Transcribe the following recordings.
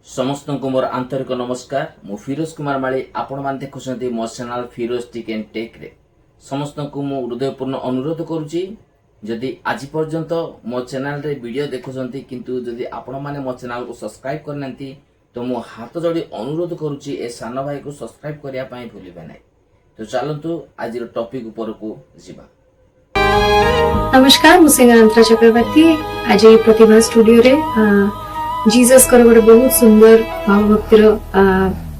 समस्त को मोर आंतरिक नमस्कार। मु फिरोज कुमार माली आपण मान देखुछंती मो channel Firoz tick and tech रे। समस्त को मु हृदयपूर्ण अनुरोध करूची, जदि आज पर्यंत मो चैनल रे वीडियो देखुछंती किंतु जदि आपण माने मो चैनल को सब्सक्राइब करनंती तो मु हाथ जोड़ी अनुरोध करूची ए सानो भाई को सब्सक्राइब करिया पई भूलिबे नै। तो चलंतु आज रो टॉपिक ऊपर को जिबा। नमस्कार, मुझे अंतरा चक्रवर्ती। आज ये प्रतिभा स्टूडियो रे जीसस कर गोटे बहुत सुंदर भावभक्तिर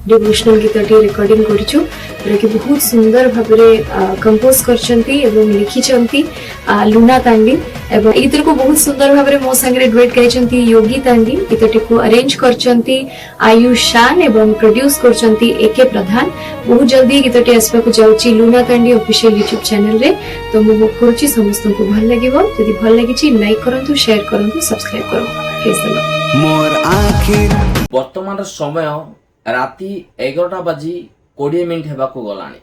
डिवोशनल गीत टी रिकॉर्डिंग करिछु, कि बहुत सुंदर भाबरे कंपोज करछंती एवं लिखिछंती लुना तांडी। एवं गीत को बहुत सुंदर भाबरे मो संगे डुएट गाइछंती योगी तांडी। गीतटी को अरेंज करछंती आयुष शान एवं प्रोड्यूस करछंती एके प्रधान। बहुत जल्दी गीतटी आसपा को जाउची लुना तांडी ऑफिशियल यूट्यूब चैनल रे। तो मो होप करूची समस्त को भल लागिवो। यदि भल लागिची लाइक करंतु, शेयर करंतु, सब्सक्राइब करंतु। प्लीज हेलो वर्तमान समय राति 11टा बाजी 20 मिनिट हेबाको गलानी।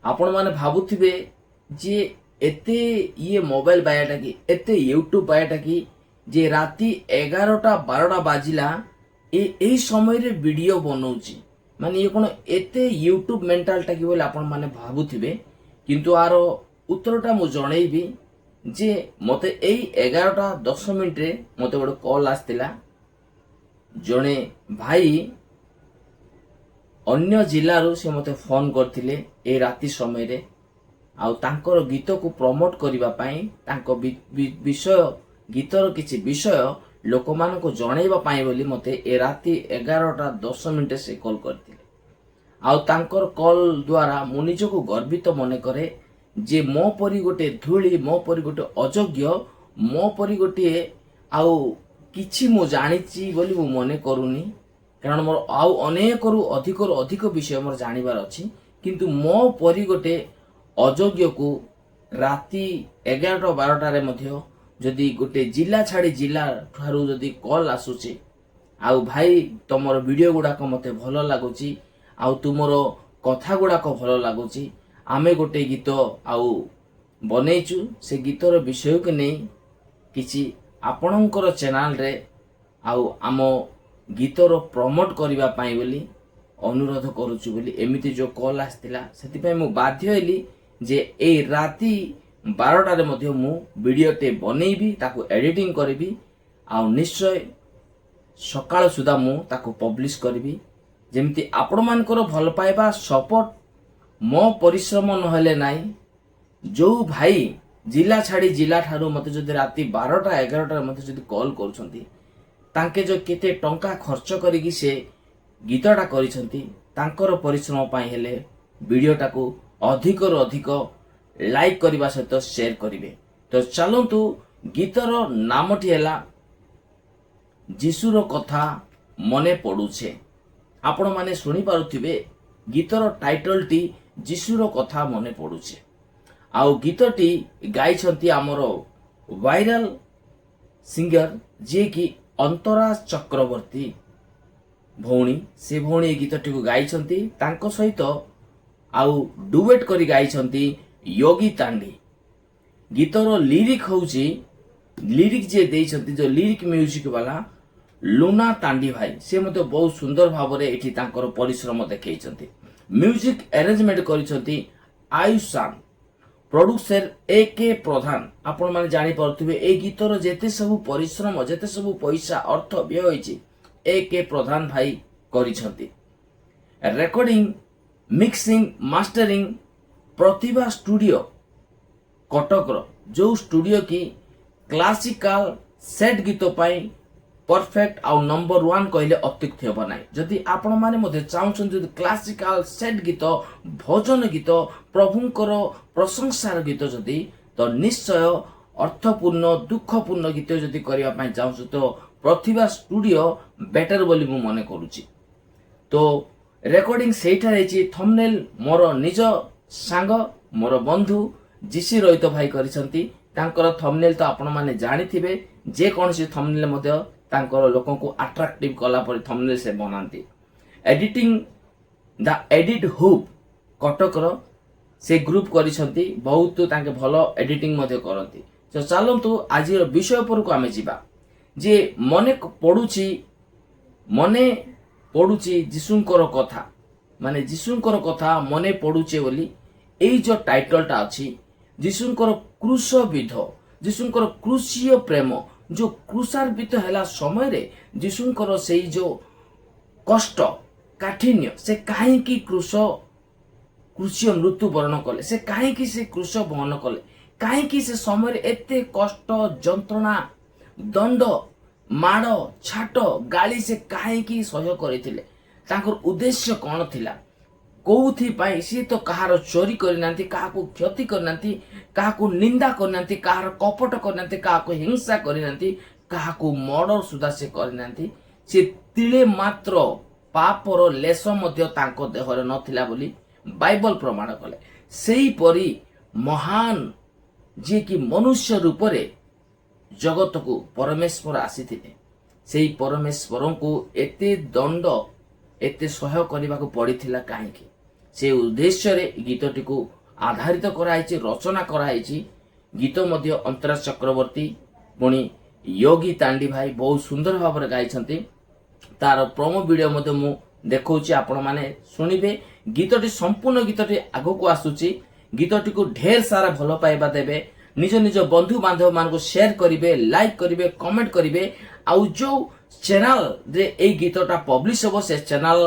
आपण माने भाबुथिबे जे एते ये मोबाइल बायाटा की एते यूट्यूब बायाटा की जे राति 11टा 12टा बाजिला ए समय रे वीडियो बनौची, माने ये कोन एते यूट्यूब मेंटालिटी की बोले आपण माने भाबुथिबे। किंतु आरो उत्तरटा मु जणैबी जे मते एई 11टा 10 मिनिट रे मते गोटे कॉल आस्तिला। जणे भाई अन्य जिल्लारू से मते फोन करथिले ए राति समय रे, आउ तांकर गीत को प्रमोट करिबा पई तांको विषय गीतर किछि विषय लोकमान को जणैबा पई बोली मते ए राति 11टा 10 मिनिट से कॉल करथिले। आउ तांकर कॉल द्वारा मु निजको गर्वित मने करे जे मो परी गोटे धूली, मो परी गोटे अयोग्य, मो परी गोटे आउ किछि मु जानिछि बोली मु मने करूनी। कारण मोर आउ अनेक अधिक विषय मोर जानिबार अछि, किंतु मो परी गोटे अयोग्य को राति 11टा 12टा रे मध्य जदि गोटे जिला छाड़ी जिला ठारू जदि कॉल आसुछि, आउ भाई तमर वीडियो गुडा को मते भलो लागुछि, आउ तुमरो कथा गुडा को भलो लागुछि, आमे गोटे गीत आउ बनेइछु, से गीतर विषय के नै किछि आपणकर चैनल रे आउ आम गीतर प्रमोट करिबा पई बोली अनुरोध करूछु बोली एमिति जो कॉल आस्तिला। सेति पई मु बाध्य हेली जे ए राति 12टा रे मध्ये मु वीडियो टे बनेइबी, ताको एडिटिंग करबी, आउ निश्चय सकाळ सुदा मु ताको पब्लिश करबी। जेमिति आपण मानकर भल पाइबा सपोर्ट मो परिश्रम नहले नाई। जो भाई जिला छाड़ी जिला ठारू मते जदि राति 12टा 11टा मते जदि कॉल करूछंती, तांके जो केते टंका खर्च करिकि से गीतटा करिसंती, तांकर परिश्रम पई हेले वीडियोटा को अधिक रो अधिक लाइक करबा सहित शेयर करिवे। तो चलंतु गीतर नामटी हैला जीसुर कथा मने पडुछे। आपण माने सुनी पारुथिबे गीतर टाइटल टी जीसुर कथा मने पडुछे। आउ गीतटी गाइछंती हमरो वायरल सिंगर जे कि अंतरा चक्रवर्ती भौणी। से भौणी गीतटी को गाइछंती, तांको सहित आउ डुएट करी गाइछंती योगी तांडी। गीतर लिरिक होउची, लिरिक जे देइछंती जो लिरिक म्यूजिक वाला लुना तांडी भाई, से मते बहुत सुंदर भाबरे एठी तांकर परिश्रम देखैछंती। म्यूजिक अरेंजमेंट करिछंती आयुष शान, प्रोड्यूसर एके प्रधान। आपण माने जानि परथिबे ए गीतर जेते सब परिश्रम, जेते सब पैसा अर्थ व्यय होइछि एके प्रधान भाई करिछंती। रेकॉर्डिंग, मिक्सिंग, मास्टरिंग प्रतिभा स्टूडियो कटक रो, जो स्टूडियो की क्लासिकल सेट गीत पई परफेक्ट आउ नंबर 1 कहले अत्युक्ति हेबा नै। जदि आपण माने मध्ये चाहउछन जदि क्लासिकल सेट गीत, भजन गीत, प्रभुंकर प्रशंसार गीत जदि, तो निश्चय अर्थपूर्ण दुखपूर्ण गीत जदि करिया पई चाहउछ तो प्रतिभा स्टूडियो बेटर बोली मु मने करूची। तो रेकॉर्डिंग सेठा रहिछि। थंबनेल मोर निज सांग मोर बंधु जीसी रोहित भाई करिसंती। तांकर थंबनेल तो आपण माने जानिथिबे, जे कोनसी थंबनेल मध्ये तांकर लोकन को अट्रैक्टिव कला पर थंबनेल से बनांती। Editing the edit hub Cuttack रो से ग्रुप करिसंती, बहुत तांके भलो एडिटिंग मध्ये करंती। तो चलंतु आज विषय पर को आमे जिबा जे मने पडुची ମନେ ପଡୁଛି ଯୀଶୁଙ୍କର କଥା, ମାନେ ଯୀଶୁଙ୍କର କଥା ମନେ ପଡୁଛେ ବୋଲି ଏଇ ଯୋଉ ଟାଇଟଲଟା ଅଛି, ଯୀଶୁଙ୍କର କ୍ରୁଶବିଦ୍ଧ, ଯୀଶୁଙ୍କର କ୍ରୁଶୀୟ ପ୍ରେମ, ଯୋଉ କ୍ରୁଶାନ୍ବିତ ହେଲା ସମୟରେ ଯୀଶୁଙ୍କର ସେଇ ଯୋଉ କଷ୍ଟ କାଠିନ୍ୟ, ସେ କାହିଁକି କ୍ରୁଶୀୟ ମୃତ୍ୟୁ ବରଣ କଲେ, ସେ କାହିଁକି ସେ କ୍ରୁଶ ବହନ କଲେ, କାହିଁକି ସେ ସମୟରେ ଏତେ କଷ୍ଟ ଯନ୍ତ୍ରଣା ଦଣ୍ଡ ମାଡ଼ ଛାଟ ଗାଳି ସେ କାହିଁକି ସହ୍ୟ କରିଥିଲେ, ତାଙ୍କର ଉଦ୍ଦେଶ୍ୟ କ'ଣ ଥିଲା, କୋଉଥିପାଇଁ? ସିଏ ତ କାହାର ଚୋରି କରିନାହାନ୍ତି, କାହାକୁ କ୍ଷତି କରିନାହାନ୍ତି, କାହାକୁ ନିନ୍ଦା କରିନାହାନ୍ତି, କାହାର କପଟ କରିନାହାନ୍ତି, କାହାକୁ ହିଂସା କରିନାହାନ୍ତି, କାହାକୁ ମର୍ଡର ସୁଦ୍ଧା ସେ କରିନାହାନ୍ତି। ସେ ତିଳେ ମାତ୍ର ପାପର ଲେଶ ମଧ୍ୟ ତାଙ୍କ ଦେହରେ ନଥିଲା ବୋଲି ବାଇବଲ ପ୍ରମାଣ କଲେ। ସେହିପରି ମହାନ ଯିଏକି ମନୁଷ୍ୟ ରୂପରେ ଜଗତକୁ ପରମେଶ୍ୱର ଆସିଥିଲେ, ସେଇ ପରମେଶ୍ୱରଙ୍କୁ ଏତେ ଦଣ୍ଡ ଏତେ ସହ୍ୟ କରିବାକୁ ପଡ଼ିଥିଲା କାହିଁକି? ସେ ଉଦ୍ଦେଶ୍ୟରେ ଗୀତଟିକୁ ଆଧାରିତ କରାଯାଇଛି, ରଚନା କରାଯାଇଛି। ଗୀତ ମଧ୍ୟ ଅନ୍ତରା ଚକ୍ରବର୍ତ୍ତୀ ପୁଣି ୟୋଗୀ ତାଣ୍ଡି ଭାଇ ବହୁତ ସୁନ୍ଦର ଭାବରେ ଗାଇଛନ୍ତି। ତାର ପ୍ରୋମୋ ଭିଡିଓ ମଧ୍ୟ ମୁଁ ଦେଖାଉଛି, ଆପଣମାନେ ଶୁଣିବେ। ଗୀତଟି ସମ୍ପୂର୍ଣ୍ଣ ଗୀତଟି ଆଗକୁ ଆସୁଛି। ଗୀତଟିକୁ ଢେର ସାରା ଭଲ ପାଇବା ଦେବେ, ନିଜ ନିଜ ବନ୍ଧୁ ବାନ୍ଧବ ମାନଙ୍କୁ ସେୟାର କରିବେ, ଲାଇକ୍ କରିବେ, କମେଣ୍ଟ କରିବେ। ଆଉ ଯୋଉ ଚ୍ୟାନେଲରେ ଏଇ ଗୀତଟା ପବ୍ଲିଶ ହେବ ସେ ଚ୍ୟାନେଲ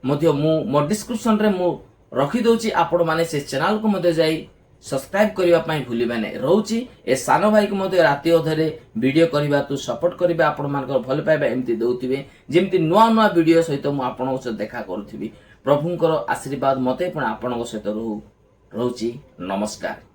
ମଧ୍ୟ ମୁଁ ମୋ ଡିସ୍କ୍ରିପସନରେ ମୁଁ ରଖିଦଉଛି, ଆପଣମାନେ ସେ ଚ୍ୟାନେଲକୁ ମଧ୍ୟ ଯାଇ ସବସ୍କ୍ରାଇବ କରିବା ପାଇଁ ଭୁଲିବେ ନାହିଁ। ରହୁଛି ଏ ସାନ ଭାଇକୁ ମଧ୍ୟ ରାତି ଅଧରେ ଭିଡିଓ କରିବା ତୁ ସପୋର୍ଟ କରିବେ, ଆପଣମାନଙ୍କର ଭଲ ପାଇବା ଏମିତି ଦଉଥିବେ ଯେମିତି ନୂଆ ନୂଆ ଭିଡିଓ ସହିତ ମୁଁ ଆପଣଙ୍କ ସହିତ ଦେଖା କରୁଥିବି। ପ୍ରଭୁଙ୍କର ଆଶୀର୍ବାଦ ମତେ ପୁଣି ଆପଣଙ୍କ ସହିତ ରହୁଛି। ନମସ୍କାର।